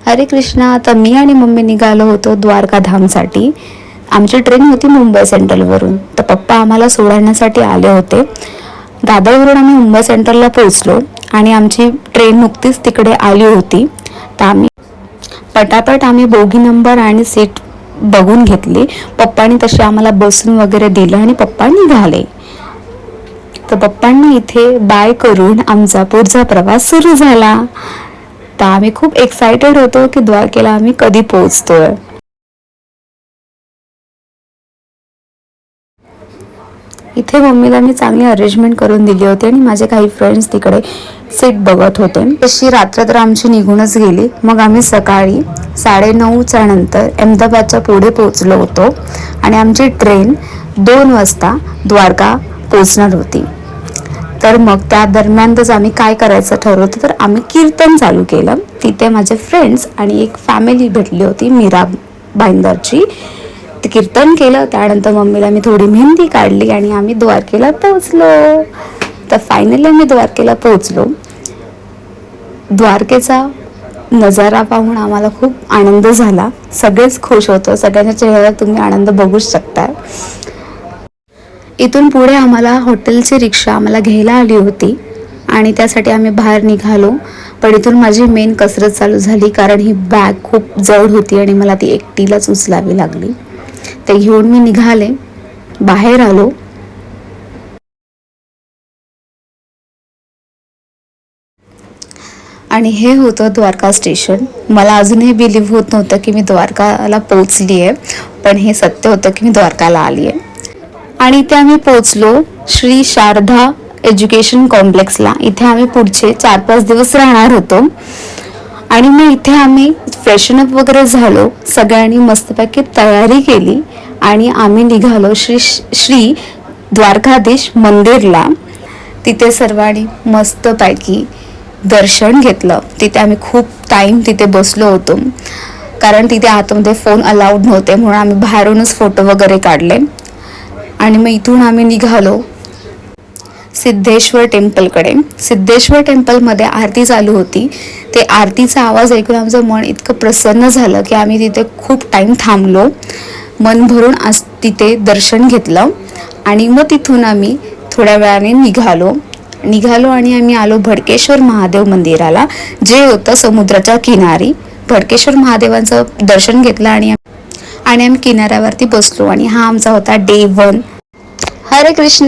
हरे कृष्णा. तर मी आणि मम्मी निघालो होतो द्वारका धामसाठी. आमची ट्रेन होती मुंबई सेंट्रलवरून. तर पप्पा आम्हाला सोडण्यासाठी आले होते. दादरवरून आम्ही मुंबई सेंट्रलला पोहोचलो आणि आमची ट्रेन नुकतीच तिकडे आली होती. तर पटापट आम्ही बोगी नंबर आणि सीट बघून घेतली. पप्पांनी तसे आम्हाला बसून वगैरे दिलं आणि पप्पा निघाले. तर पप्पांना इथे बाय करून आमचा पुढचा प्रवास सुरू झाला. तर आम्ही खूप एक्सायटेड होतो की द्वारकेला आम्ही कधी पोहोचतोय. इथे मम्मीला मी चांगली अरेंजमेंट करून दिली होती आणि माझे काही फ्रेंड्स तिकडे सीट बघत होते. तशी रात्र तर आमची निघूनच गेली. मग आम्ही सकाळी 9:30च्या नंतर अहमदाबादच्या पुढे पोहोचलो होतो आणि आमची ट्रेन 2 वाजता द्वारका पोहोचणार होती. तर मग त्या दरम्यानच आम्ही काय करायचं ठरवलं, तर आम्ही कीर्तन चालू केलं. तिथे माझे फ्रेंड्स आणि एक फॅमिली भेटली होती मीरा भाईंदरची. ते कीर्तन केलं. त्यानंतर मम्मीला मी थोडी मेहंदी काढली आणि आम्ही द्वारकेला पोहोचलो. तर फायनली आम्ही द्वारकेला पोहोचलो. द्वारकेचा नजारा पाहून आम्हाला खूप आनंद झाला. सगळेच खुश होतो. सगळ्यांच्या चेहऱ्यावर तुम्ही आनंद बघूच शकता. इथून पुढे आम्हाला हॉटेलची रिक्षा आम्हाला घ्यायला आली होती आणि त्यासाठी आम्ही बाहेर निघालो. पण इथून माझी मेन कसरत चालू झाली, कारण ही बॅग खूप जड होती आणि मला ती एकटीलाच उचलावी लागली. ते घेऊन मी निघाले, बाहेर आलो. आणि हे होतं द्वारका स्टेशन. मला अजूनही बिलीव्ह होत नव्हतं की मी द्वारकाला पोहोचली आहे, पण हे सत्य होतं की मी द्वारकाला आली आहे. आणि इथे आम्ही पोहोचलो श्री शारदा एज्युकेशन कॉम्प्लेक्सला. इथे आम्ही पुढचे 4-5 दिवस राहणार होतो. आणि मग इथे आम्ही फ्रेशनअप वगैरे झालो. सगळ्यांनी मस्तपैकी तयारी केली आणि आम्ही निघालो श्री द्वारकाधीश मंदिरला. तिथे सर्वांनी मस्तपैकी दर्शन घेतलं. तिथे आम्ही खूप टाईम तिथे बसलो होतो, कारण तिथे आतमध्ये फोन अलाउड नव्हते, म्हणून आम्ही बाहेरूनच फोटो वगैरे काढले. आणि मग इथून आम्ही निघालो सिद्धेश्वर टेम्पलकडे. सिद्धेश्वर टेम्पलमध्ये आरती चालू होती. ते आरतीचा आवाज ऐकून आमचं मन इतकं प्रसन्न झालं की आम्ही तिथे खूप टाईम थांबलो. मन भरून आज तिथे दर्शन घेतलं आणि मग तिथून आम्ही थोड्या वेळाने निघालो आणि आम्ही आलो भडकेश्वर महादेव मंदिराला, जे होतं समुद्राच्या किनारी. भडकेश्वर महादेवांचं दर्शन घेतलं आणि आम्ही किनाऱ्यावरती बसलो. आणि हा आमचा होता डे 1. हरे कृष्ण.